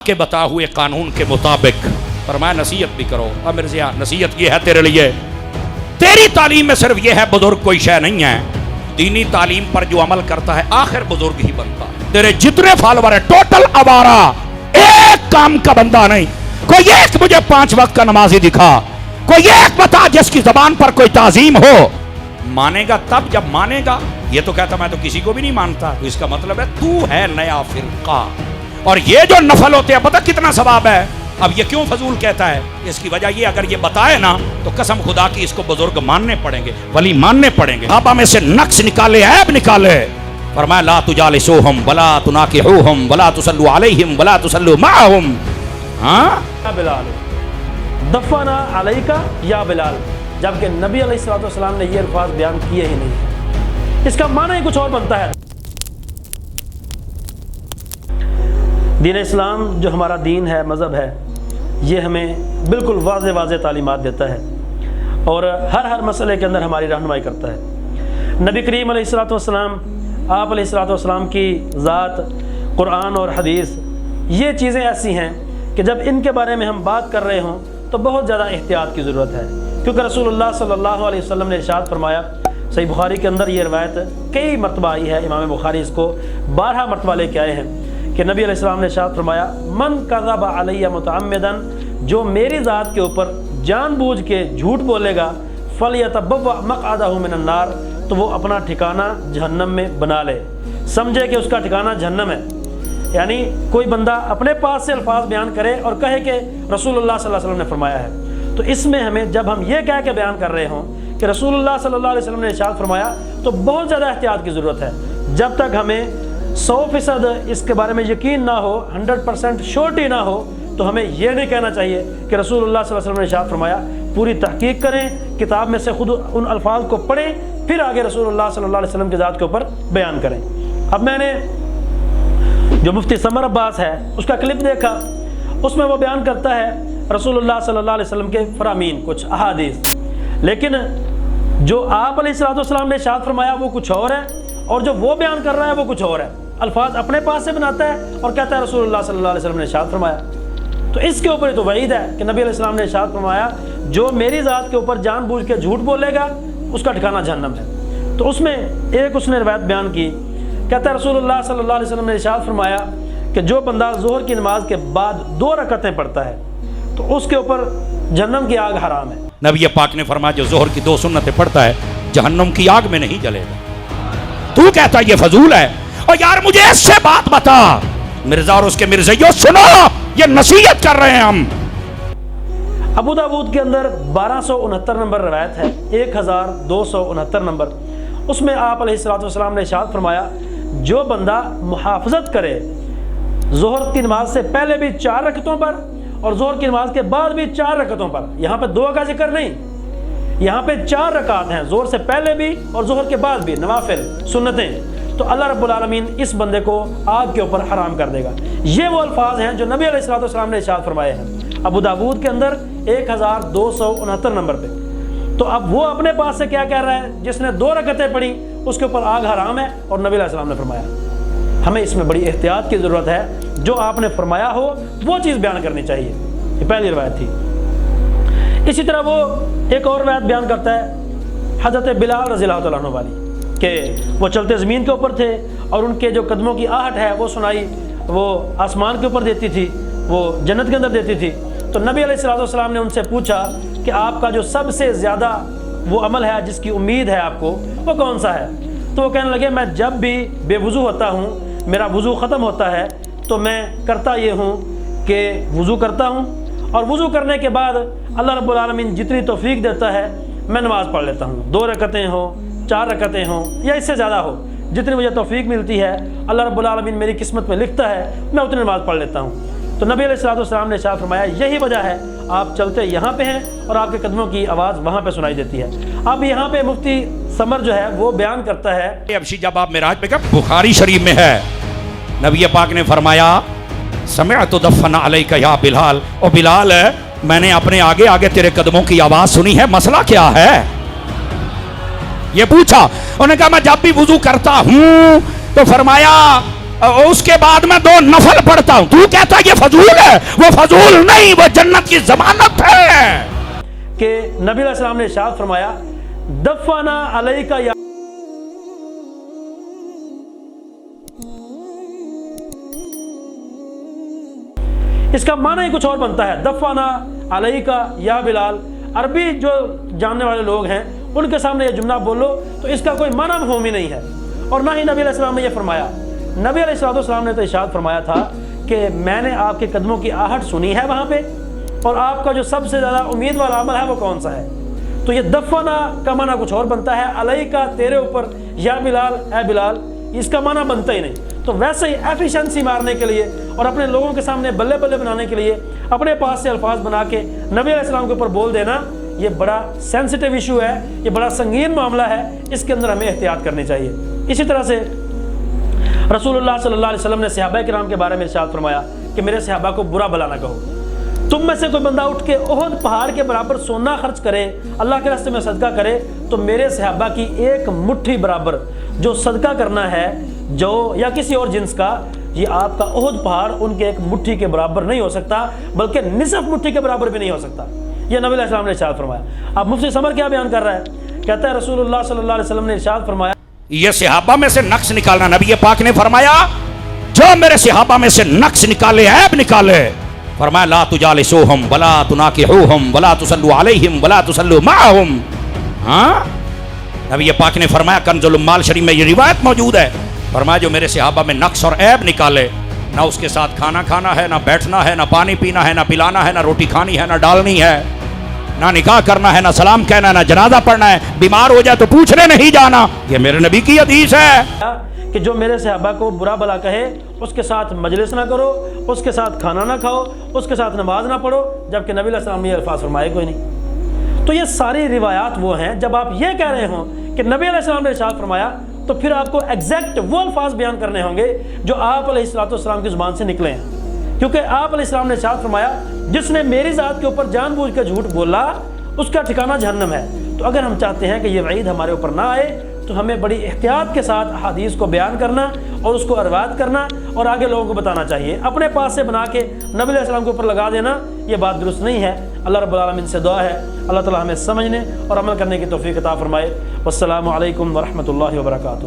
کے بتا ہوئے قانون کے مطابق فرمایا نصیحت بھی کرو۔ اب مرزا نصیحت یہ ہے تیرے لیے، تیری تعلیم میں صرف یہ ہے بزرگ کوئی شے نہیں ہے، دینی تعلیم پر جو عمل کرتا ہے آخر بزرگ ہی بنتا ہے۔ تیرے جتنے فالوور ہیں ٹوٹل آوارہ، ایک کام کا بندہ نہیں۔ کوئی ایک مجھے 5 وقت کا نمازی دکھا، کوئی ایک بتا جس کی زبان پر کوئی تعظیم ہو۔ مانے گا تب جب مانے گا۔ یہ تو کہتا میں تو کسی کو بھی نہیں مانتا، تو اس کا مطلب ہے تو ہے نیا فرقہ۔ اور یہ جو نفل ہوتے ہیں پتہ کتنا ثواب ہے۔ اب یہ کیوں فضول کہتا ہے؟ اس کی وجہ یہ اگر یہ بتائے نا تو قسم خدا کی اس کو بزرگ ماننے پڑیں گے، ولی ماننے پڑیں گے۔ صحابہ میں سے نقص نکالے، عیب نکالے۔ فرمایا لا تجالسوہم ولا تناکحوہم ولا تصلوا علیہم ولا تصلوا معہم۔ ہاں یا بلال دفنا علیکا یا بلال، جبکہ نبی علیہ السلام نے یہ الفاظ بیان کیے ہی نہیں، اس کا معنی ہی کچھ اور بنتا ہے۔ دین اسلام جو ہمارا دین ہے، مذہب ہے، یہ ہمیں بالکل واضح واضح تعلیمات دیتا ہے اور ہر مسئلے کے اندر ہماری رہنمائی کرتا ہے۔ نبی کریم علیہ السلام، آپ علیہ السلام کی ذات، قرآن اور حدیث، یہ چیزیں ایسی ہیں کہ جب ان کے بارے میں ہم بات کر رہے ہوں تو بہت زیادہ احتیاط کی ضرورت ہے، کیونکہ رسول اللہ صلی اللہ علیہ وسلم نے ارشاد فرمایا، صحیح بخاری کے اندر یہ روایت کئی مرتبہ آئی ہے، امام بخاری اس کو 12 مرتبہ لے کے آئے ہیں کہ نبی علیہ السلام نے ارشاد فرمایا، من کذب علی متعمدا، جو میری ذات کے اوپر جان بوجھ کے جھوٹ بولے گا، فلیتبوأ مقعدہ من النار، تو وہ اپنا ٹھکانہ جہنم میں بنا لے، سمجھے کہ اس کا ٹھکانہ جہنم ہے۔ یعنی کوئی بندہ اپنے پاس سے الفاظ بیان کرے اور کہے کہ رسول اللہ صلی اللہ علیہ وسلم نے فرمایا ہے، تو اس میں ہمیں جب ہم یہ کہہ کے بیان کر رہے ہوں کہ رسول اللہ صلی اللہ علیہ وسلم نے ارشاد فرمایا، تو بہت زیادہ احتیاط کی ضرورت ہے۔ جب تک ہمیں 100% اس کے بارے میں یقین نہ ہو، 100% شورٹی نہ ہو، تو ہمیں یہ نہیں کہنا چاہیے کہ رسول اللہ صلی اللہ علیہ وسلم نے ارشاد فرمایا۔ پوری تحقیق کریں، کتاب میں سے خود ان الفاظ کو پڑھیں، پھر آگے رسول اللہ صلی اللہ علیہ وسلم کی ذات کے اوپر بیان کریں۔ اب میں نے جو مفتی سمر عباس ہے اس کا کلپ دیکھا، اس میں وہ بیان کرتا ہے رسول اللہ صلی اللہ علیہ وسلم کے فرامین، کچھ احادیث، لیکن جو آپ علیہ السلام نے ارشاد فرمایا وہ کچھ اور ہے، اور جو وہ بیان کر رہا ہے وہ کچھ اور ہے۔ الفاظ اپنے پاس سے بناتا ہے اور کہتا ہے رسول اللہ صلی اللہ علیہ وسلم نے ارشاد فرمایا۔ تو اس کے اوپر تو وعید ہے کہ نبی علیہ السلام نے ارشاد فرمایا، جو میری ذات کے اوپر جان بوجھ کے جھوٹ بولے گا اس کا ٹھکانہ جہنم ہے۔ تو اس میں ایک اس نے روایت بیان کی، کہتا ہے رسول اللہ صلی اللہ علیہ وسلم نے ارشاد فرمایا کہ جو بندہ ظہر کی نماز کے بعد 2 رکعتیں پڑھتا ہے تو اس کے اوپر جہنم کی آگ حرام ہے۔ نبی پاک نے فرمایا جو ظہر کی 2 سنتیں پڑھتا ہے جہنم کی آگ میں نہیں جلے گا۔ تو کہتا ہے یہ فضول ہے، اور یار مجھے اس سے بات بتا۔ مرزا اور اس کے مرزائیوں سنو، یہ نصیحت کر رہے ہیں ہم۔ ابو داؤد کے اندر 1269 نمبر روایت ہے، 1269 نمبر، اس میں آپ علیہ السلام نے ارشاد فرمایا، جو بندہ محافظت کرے ظہر کی نماز سے پہلے بھی 4 رکعتوں پر اور ظہر کی نماز کے بعد بھی 4 رکعتوں پر، یہاں پہ 2 کا ذکر نہیں، یہاں پہ 4 رکعت ہیں، ظہر سے پہلے بھی اور ظہر کے بعد بھی، نوافل سنتیں، تو اللہ رب العالمین اس بندے کو آگ کے اوپر حرام کر دے گا۔ یہ وہ الفاظ ہیں جو نبی علیہ السلام نے ارشاد فرمائے ہیں ابو داؤد کے اندر 1269 نمبر پہ۔ تو اب وہ اپنے پاس سے کیا کہہ رہا ہے؟ جس نے 2 رکعتیں پڑھی اس کے اوپر آگ حرام ہے، اور نبی علیہ السلام نے فرمایا۔ ہمیں اس میں بڑی احتیاط کی ضرورت ہے، جو آپ نے فرمایا ہو وہ چیز بیان کرنی چاہیے۔ یہ پہلی روایت تھی۔ اسی طرح وہ ایک اور روایت بیان کرتا ہے حضرت بلال رضی اللہ عنہ والی، کہ وہ چلتے زمین کے اوپر تھے اور ان کے جو قدموں کی آہٹ ہے وہ سنائی وہ آسمان کے اوپر دیتی تھی، وہ جنت کے اندر دیتی تھی۔ تو نبی علیہ السلام نے ان سے پوچھا کہ آپ کا جو سب سے زیادہ وہ عمل ہے جس کی امید ہے آپ کو، وہ کون سا ہے؟ تو وہ کہنے لگے، میں جب بھی بے وضو ہوتا ہوں، میرا وضو ختم ہوتا ہے، تو میں کرتا یہ ہوں کہ وضو کرتا ہوں، اور وضو کرنے کے بعد اللہ رب العالمین جتنی توفیق دیتا ہے میں نماز پڑھ لیتا ہوں، 2 رکعتیں ہوں، 4 رکعتیں ہوں، یا اس سے زیادہ ہو، جتنی مجھے توفیق ملتی ہے اللہ رب العالمین میری قسمت میں لکھتا ہے، میں اتنی نماز پڑھ لیتا ہوں۔ تو نبی علیہ السلام نے ارشاد فرمایا، یہی وجہ ہے آپ چلتے یہاں پہ ہیں اور آپ کے قدموں کی آواز وہاں پہ سنائی دیتی ہے۔ اب یہاں پہ مفتی سمر جو ہے وہ بیان کرتا ہے، ابشی جب آپ معراج پہ گئے، بخاری شریف میں ہے، نبی پاک نے فرمایا سمعت دفن علیک یا بلال، او بلال میں نے اپنے آگے آگے تیرے قدموں کی آواز سنی ہے، مسئلہ کیا ہے؟ یہ پوچھا، انہوں نے کہا میں جب بھی وضو کرتا ہوں تو فرمایا اور اس کے بعد میں 2 نفل پڑھتا ہوں، تو کہتا ہے یہ فضول ہے، وہ فضول نہیں، وہ جنت کی ضمانت ہے۔ کہ نبی علیہ السلام نے ارشاد فرمایا دفنا علیکا یا اس کا معنی ہی کچھ اور بنتا ہے، دفنا علیکا یا بلال۔ عربی جو جاننے والے لوگ ہیں ان کے سامنے یہ جملہ بولو تو اس کا کوئی معنی مفہوم ہی نہیں ہے، اور نہ ہی نبی علیہ السلام نے یہ فرمایا۔ نبی علیہ السلام نے تو ارشاد فرمایا تھا کہ میں نے آپ کے قدموں کی آہٹ سنی ہے وہاں پہ، اور آپ کا جو سب سے زیادہ امید والا عمل ہے وہ کون سا ہے؟ تو یہ دفنا کا معنی کچھ اور بنتا ہے، علیکا تیرے اوپر، یا بلال اے بلال، اس کا معنی بنتا ہی نہیں۔ تو ویسے ہی ایفیشنسی مارنے کے لیے اور اپنے لوگوں کے سامنے بلے بلے بنانے کے لیے اپنے پاس سے الفاظ بنا کے نبی علیہ السلام کے اوپر بول دینا، یہ بڑا سینسٹیو ایشو ہے، یہ بڑا سنگین معاملہ ہے، اس کے اندر ہمیں احتیاط کرنی چاہیے۔ اسی طرح سے رسول اللہ صلی اللہ علیہ وسلم نے صحابہ کرام کے بارے میں ارشاد فرمایا کہ میرے صحابہ کو برا بھلا نہ کہو۔ تم میں سے کوئی بندہ اٹھ کے احد پہاڑ کے برابر سونا خرچ کرے، اللہ کے راستے میں صدقہ کرے، تو میرے صحابہ کی ایک مٹھی برابر جو صدقہ کرنا ہے جو یا کسی اور جنس کا، یہ آپ کا احد پہاڑ ان کے ایک مٹھی کے برابر نہیں ہو سکتا، بلکہ نصف مٹھی کے برابر بھی نہیں ہو سکتا۔ یہ نبی علیہ السلام نے ارشاد فرمایا۔ اب مفتی سمر کیا بیان کر رہا ہے؟ کہتا ہے رسول اللہ صلی اللہ علیہ وسلم نے ارشاد فرمایا، یہ صحابہ میں سے نقص نکالنا، نبی پاک نے فرمایا جو میرے صحابہ میں سے نقص نکالے، عیب نکالے، فرمایا لا تجالسوہم ولا تناکحوہم ولا تصلوا علیہم ولا تصلوا معہم۔ ہاں نبی پاک نے فرمایا، کنز المال شریف میں یہ روایت موجود ہے، فرمایا جو میرے صحابہ میں نقص اور عیب نکالے، نہ اس کے ساتھ کھانا کھانا ہے، نہ بیٹھنا ہے، نہ پانی پینا ہے، نہ پلانا ہے، نہ روٹی کھانی ہے، نہ ڈالنی ہے، نہ نکاح کرنا ہے، نہ سلام کہنا ہے، نہ جنازہ پڑھنا ہے، بیمار ہو جائے تو پوچھنے نہیں جانا، یہ میرے نبی کی حدیث ہے کہ جو میرے صحابہ کو برا بھلا کہے اس کے ساتھ مجلس نہ کرو، اس کے ساتھ کھانا نہ کھاؤ، اس کے ساتھ نماز نہ پڑھو، جبکہ نبی علیہ السلام نے یہ الفاظ فرمائے کوئی نہیں۔ تو یہ ساری روایات وہ ہیں، جب آپ یہ کہہ رہے ہوں کہ نبی علیہ السلام نے ارشاد فرمایا، تو پھر آپ کو ایگزیکٹ وہ الفاظ بیان کرنے ہوں گے جو آپ علیہ السلام کی زبان سے نکلے ہیں، کیونکہ آپ علیہ السلام نے ارشاد فرمایا جس نے میری ذات کے اوپر جان بوجھ کر جھوٹ بولا اس کا ٹھکانہ جہنم ہے۔ تو اگر ہم چاہتے ہیں کہ یہ وعید ہمارے اوپر نہ آئے تو ہمیں بڑی احتیاط کے ساتھ احادیث کو بیان کرنا اور اس کو روایت کرنا اور آگے لوگوں کو بتانا چاہیے۔ اپنے پاس سے بنا کے نبی علیہ السلام کے اوپر لگا دینا یہ بات درست نہیں ہے۔ اللہ رب العالمین سے دعا ہے اللہ تعالی ہمیں سمجھنے اور عمل کرنے کی توفیق عطا فرمائے۔ والسلام علیکم ورحمۃ اللہ وبرکاتہ۔